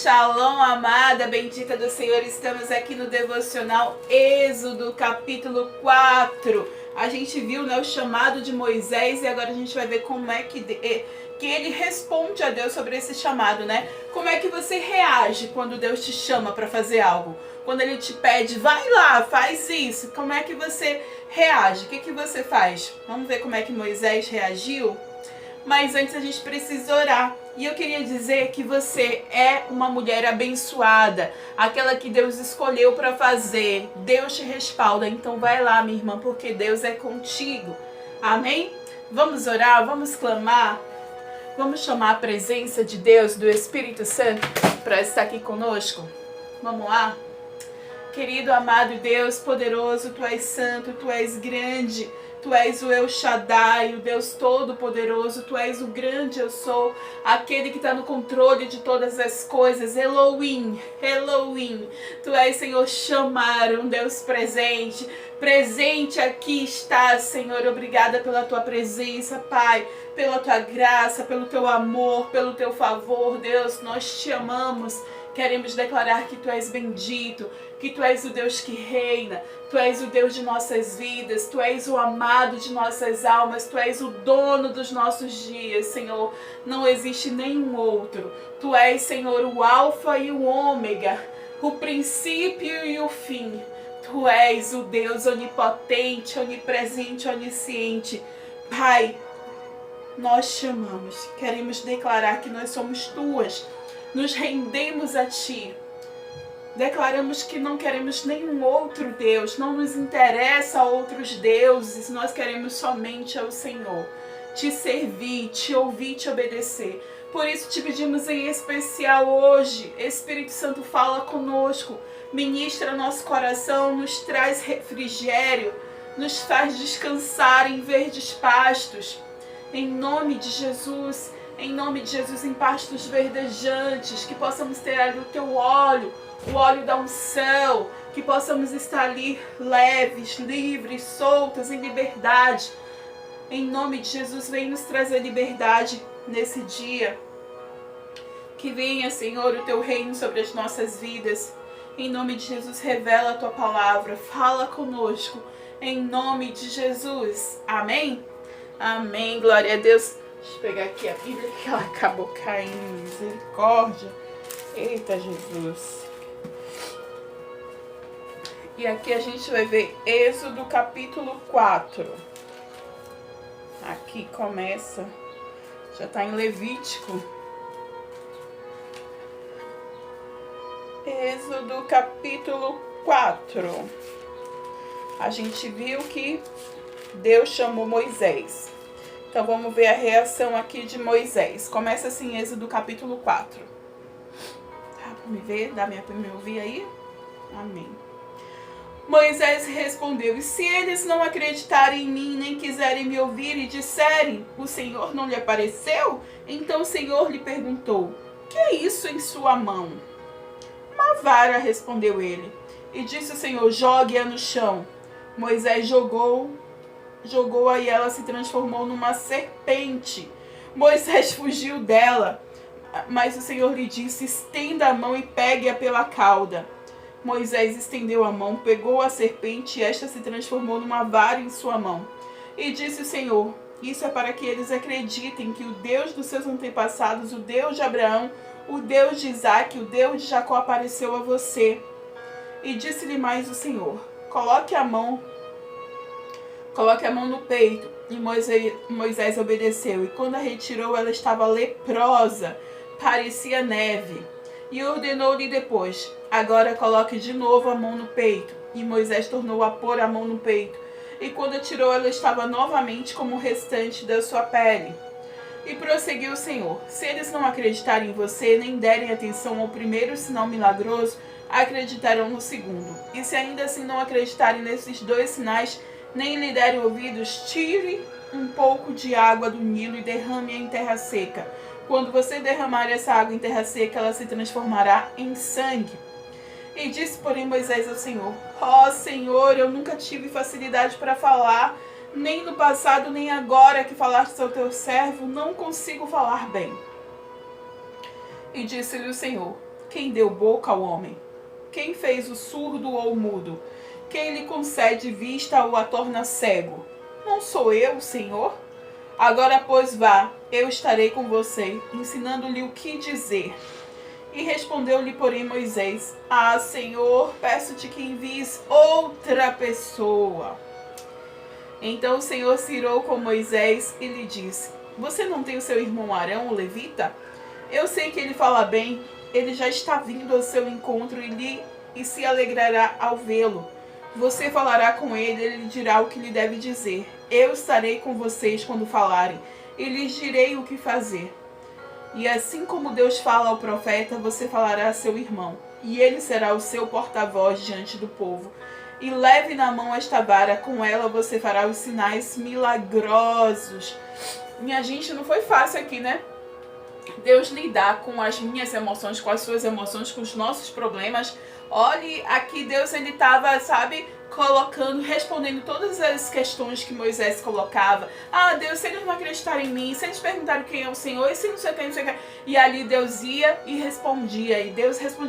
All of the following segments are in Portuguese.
Shalom, amada, bendita do Senhor. Estamos aqui no devocional Êxodo, capítulo 4. A gente viu, né, o chamado de Moisés e agora a gente vai ver como é que ele responde a Deus sobre esse chamado, né? Como é que você reage quando Deus te chama para fazer algo? Quando Ele te pede, vai lá, faz isso. Como é que você reage? O que você faz? Vamos ver como é que Moisés reagiu? Mas antes a gente precisa orar. E eu queria dizer que você é uma mulher abençoada, aquela que Deus escolheu para fazer. Deus te respalda, então vai lá, minha irmã, porque Deus é contigo. Amém? Vamos orar, vamos clamar, vamos chamar a presença de Deus, do Espírito Santo, para estar aqui conosco. Vamos lá? Querido, amado Deus poderoso, Tu és santo, Tu és grande. Tu és o El Shaddai, o Deus Todo-Poderoso. Tu és o grande eu sou, aquele que está no controle de todas as coisas. Elohim, Elohim. Tu és, Senhor, chamar, um Deus presente. Presente aqui está, Senhor. Obrigada pela Tua presença, Pai. Pela Tua graça, pelo Teu amor, pelo Teu favor. Deus, nós Te amamos. Queremos declarar que Tu és bendito, que Tu és o Deus que reina, Tu és o Deus de nossas vidas, Tu és o amado de nossas almas, Tu és o dono dos nossos dias, Senhor. Não existe nenhum outro. Tu és, Senhor, o Alfa e o Ômega, o princípio e o fim. Tu és o Deus onipotente, onipresente, onisciente. Pai, nós Te amamos, queremos declarar que nós somos Tuas. Nos rendemos a Ti. Declaramos que não queremos nenhum outro Deus. Não nos interessa outros deuses. Nós queremos somente ao Senhor. Te servir, Te ouvir, Te obedecer. Por isso Te pedimos em especial hoje. Espírito Santo, fala conosco. Ministra nosso coração. Nos traz refrigério. Nos faz descansar em verdes pastos. Em nome de Jesus. Em nome de Jesus, em pastos verdejantes, que possamos ter ali o Teu óleo, o óleo da unção, que possamos estar ali leves, livres, soltos, em liberdade. Em nome de Jesus, vem nos trazer liberdade nesse dia. Que venha, Senhor, o Teu reino sobre as nossas vidas. Em nome de Jesus, revela a Tua palavra, fala conosco. Em nome de Jesus. Amém? Amém, glória a Deus. Deixa eu pegar aqui a Bíblia que ela acabou caindo. Misericórdia. Eita, Jesus. E aqui a gente vai ver Êxodo capítulo 4. Aqui começa. Já está em Levítico. Êxodo capítulo 4. A gente viu que Deus chamou Moisés. Então vamos ver a reação aqui de Moisés. Começa assim, Êxodo capítulo 4. Dá pra me ver? Dá pra me ouvir aí? Amém. Moisés respondeu: e se eles não acreditarem em mim, nem quiserem me ouvir e disserem, o Senhor não lhe apareceu? Então o Senhor lhe perguntou: que é isso em sua mão? Uma vara, respondeu ele. E disse o Senhor: jogue-a no chão. Moisés jogou-a e ela se transformou numa serpente. Moisés fugiu dela, mas o Senhor lhe disse: estenda a mão e pegue-a pela cauda. Moisés estendeu a mão, pegou a serpente e esta se transformou numa vara em sua mão. E disse o Senhor: isso é para que eles acreditem que o Deus dos seus antepassados, o Deus de Abraão, o Deus de Isaque, o Deus de Jacó apareceu a você. E disse-lhe mais o Senhor: coloque a mão no peito. E Moisés obedeceu. E quando a retirou, ela estava leprosa, parecia neve. E ordenou-lhe depois: agora coloque de novo a mão no peito. E Moisés tornou a pôr a mão no peito. E quando a tirou, ela estava novamente como o restante da sua pele. E prosseguiu o Senhor: se eles não acreditarem em você, nem derem atenção ao primeiro sinal milagroso, acreditarão no segundo. E se ainda assim não acreditarem nesses dois sinais, nem lhe derem ouvidos, tire um pouco de água do Nilo e derrame-a em terra seca. Quando você derramar essa água em terra seca, ela se transformará em sangue. E disse, porém, Moisés ao Senhor: ó Senhor, eu nunca tive facilidade para falar, nem no passado, nem agora que falaste ao teu servo, não consigo falar bem. E disse-lhe o Senhor: Quem deu boca ao homem? Quem fez o surdo ou o mudo? Quem lhe concede vista ou a torna cego? Não sou eu, Senhor? Agora, pois, vá, eu estarei com você, ensinando-lhe o que dizer. E respondeu-lhe, porém, Moisés: Ah, Senhor, peço-te que envies outra pessoa. Então o Senhor se irou com Moisés e lhe disse: Você não tem o seu irmão Arão, o levita? Eu sei que ele fala bem, ele já está vindo ao seu encontro e se alegrará ao vê-lo. Você falará com ele, ele lhe dirá o que lhe deve dizer. Eu estarei com vocês quando falarem, e lhes direi o que fazer. E assim como Deus fala ao profeta, você falará a seu irmão, e ele será o seu porta-voz diante do povo. E leve na mão esta vara, com ela você fará os sinais milagrosos. Minha gente, não foi fácil aqui, né? Deus lidar com as minhas emoções, com as suas emoções, com os nossos problemas. Olhe, aqui Deus, ele estava, sabe, respondendo todas as questões que Moisés colocava. Ah, Deus, se eles não acreditarem em mim, se eles perguntarem quem é o Senhor, e se não sei o que, não sei o que. E ali Deus ia e respondia,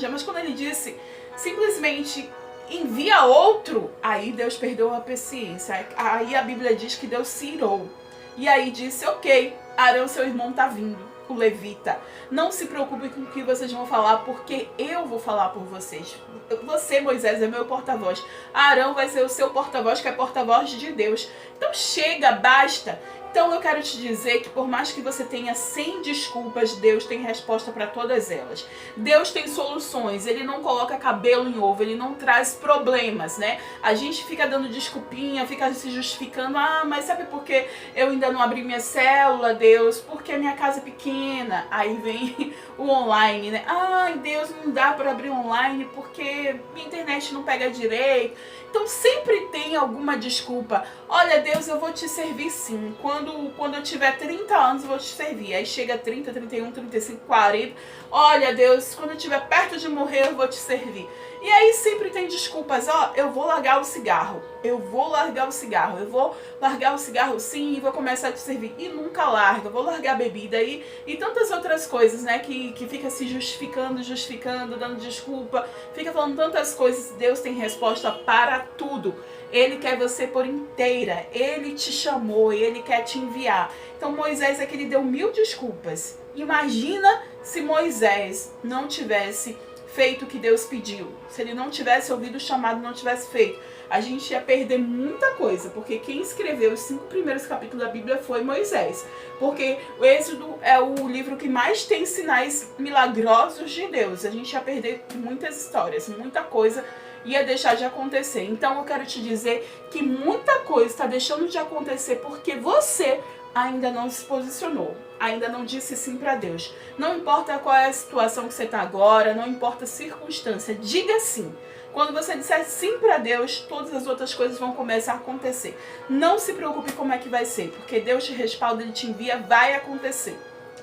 mas quando ele disse, simplesmente envia outro, aí Deus perdeu a paciência. Aí a Bíblia diz que Deus se irou. E aí disse, ok, Arão, seu irmão, está vindo, o levita. Não se preocupe com o que vocês vão falar, porque eu vou falar por vocês. Você, Moisés, é meu porta-voz. Arão vai ser o seu porta-voz, que é porta-voz de Deus. Então chega, basta. Então eu quero te dizer que por mais que você tenha 100 desculpas, Deus tem resposta para todas elas. Deus tem soluções, Ele não coloca cabelo em ovo, Ele não traz problemas, né? A gente fica dando desculpinha, fica se justificando. Ah, mas sabe por que eu ainda não abri minha célula, Deus? Porque a minha casa é pequena. Aí vem o online, né? Ai, Deus, não dá para abrir online porque minha internet não pega direito. Então sempre tem alguma desculpa. Olha, Deus, eu vou te servir sim. Quando eu tiver 30 anos, eu vou te servir. Aí chega 30, 31, 35, 40. Olha, Deus, quando eu estiver perto de morrer, eu vou te servir. E aí sempre tem desculpas. Ó, eu vou largar o cigarro. Eu vou largar o cigarro. Eu vou largar o cigarro sim e vou começar a te servir. E nunca larga. Eu vou largar a bebida e tantas outras coisas, né? Que fica se justificando, dando desculpa. Fica falando tantas coisas. Deus tem resposta para tudo. Ele quer você por inteira. Ele te chamou e Ele quer te enviar. Então Moisés é que ele deu 1000 desculpas. Imagina se Moisés não tivesse feito o que Deus pediu. Se ele não tivesse ouvido o chamado, não tivesse feito, a gente ia perder muita coisa, porque quem escreveu os 5 primeiros capítulos da Bíblia foi Moisés. Porque o Êxodo é o livro que mais tem sinais milagrosos de Deus. A gente ia perder muitas histórias, muita coisa ia deixar de acontecer. Então eu quero te dizer que muita coisa está deixando de acontecer porque você ainda não se posicionou, ainda não disse sim para Deus. Não importa qual é a situação que você está agora, não importa a circunstância, diga sim. Quando você disser sim para Deus, todas as outras coisas vão começar a acontecer. Não se preocupe como é que vai ser, porque Deus te respalda, Ele te envia, vai acontecer.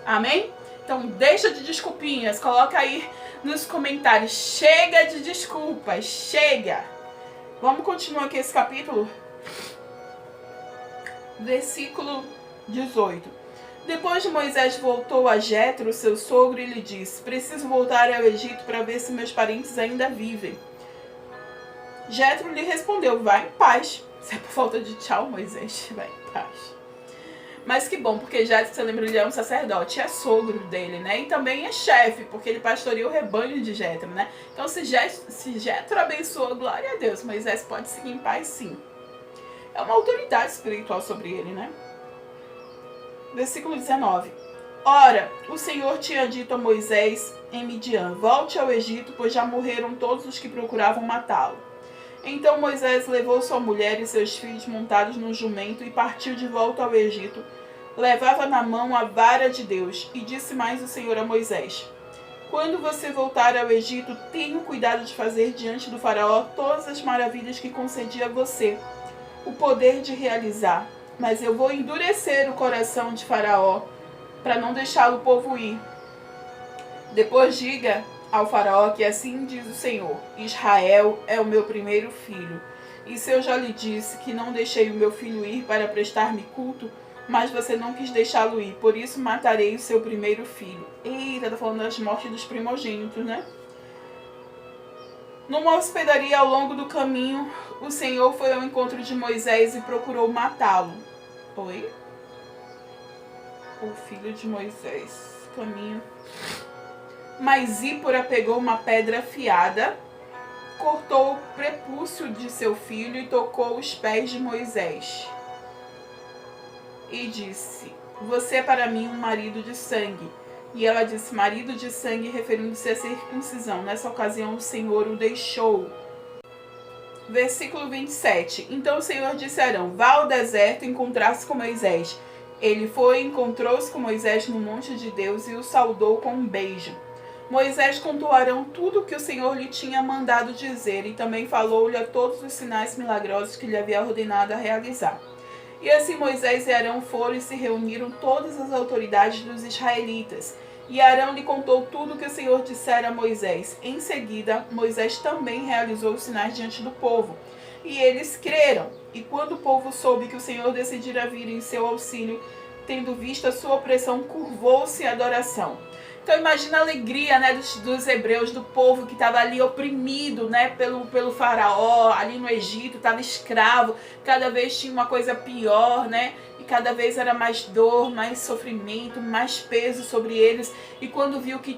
Amém? Então deixa de desculpinhas, coloca aí nos comentários. Chega de desculpas, chega! Vamos continuar aqui esse capítulo? Versículo 18. Depois de Moisés voltou a Jetro, seu sogro, e lhe disse: Preciso voltar ao Egito para ver se meus parentes ainda vivem. Jetro lhe respondeu: Vai em paz. Se é por falta de tchau, Moisés, vai em paz. Mas que bom, porque Jetro, você lembra, ele é um sacerdote, é sogro dele, né? E também é chefe, porque ele pastoreia o rebanho de Jetro, né? Então se Jetro abençoou, glória a Deus, Moisés pode seguir em paz sim. É uma autoridade espiritual sobre ele, né? Versículo 19. Ora, o Senhor tinha dito a Moisés em Midian: Volte ao Egito, pois já morreram todos os que procuravam matá-lo. Então Moisés levou sua mulher e seus filhos montados num jumento e partiu de volta ao Egito. Levava na mão a vara de Deus. E disse mais o Senhor a Moisés: Quando você voltar ao Egito, tenha cuidado de fazer diante do faraó todas as maravilhas que concedi a você, o poder de realizar. Mas eu vou endurecer o coração de Faraó, para não deixá-lo o povo ir. Depois diga ao Faraó que assim diz o Senhor: Israel é o meu primeiro filho. E se eu já lhe disse que não deixei o meu filho ir para prestar-me culto, mas você não quis deixá-lo ir, por isso matarei o seu primeiro filho. Eita, tá falando das mortes dos primogênitos, né? Numa hospedaria ao longo do caminho, o Senhor foi ao encontro de Moisés e procurou matá-lo. Oi? O filho de Moisés. Caminho. Mas Zípora pegou uma pedra afiada, cortou o prepúcio de seu filho e tocou os pés de Moisés. E disse: você é para mim um marido de sangue. E ela disse: marido de sangue, referindo-se à circuncisão. Nessa ocasião o Senhor o deixou. Versículo 27. Então o Senhor disse a Arão: vá ao deserto encontrar-se com Moisés. Ele foi e encontrou-se com Moisés no monte de Deus e o saudou com um beijo. Moisés contou a Arão tudo o que o Senhor lhe tinha mandado dizer e também falou-lhe a todos os sinais milagrosos que lhe havia ordenado a realizar. E assim Moisés e Arão foram e se reuniram todas as autoridades dos israelitas. E Arão lhe contou tudo o que o Senhor dissera a Moisés. Em seguida, Moisés também realizou os sinais diante do povo. E eles creram. E quando o povo soube que o Senhor decidira vir em seu auxílio, tendo visto a sua opressão, curvou-se em adoração. Então imagina a alegria, né, dos hebreus, do povo que estava ali oprimido, né, pelo faraó, ali no Egito, estava escravo, cada vez tinha uma coisa pior, né, e cada vez era mais dor, mais sofrimento, mais peso sobre eles. E quando viu que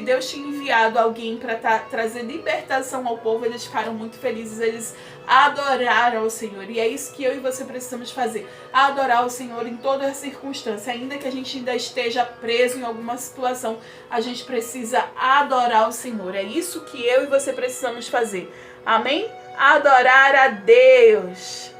Deus tinha enviado alguém para trazer libertação ao povo, eles ficaram muito felizes, eles adoraram ao Senhor. E é isso que eu e você precisamos fazer, adorar o Senhor em toda a circunstância. Ainda que a gente ainda esteja preso em alguma situação, a gente precisa adorar o Senhor. É isso que eu e você precisamos fazer. Amém? Adorar a Deus.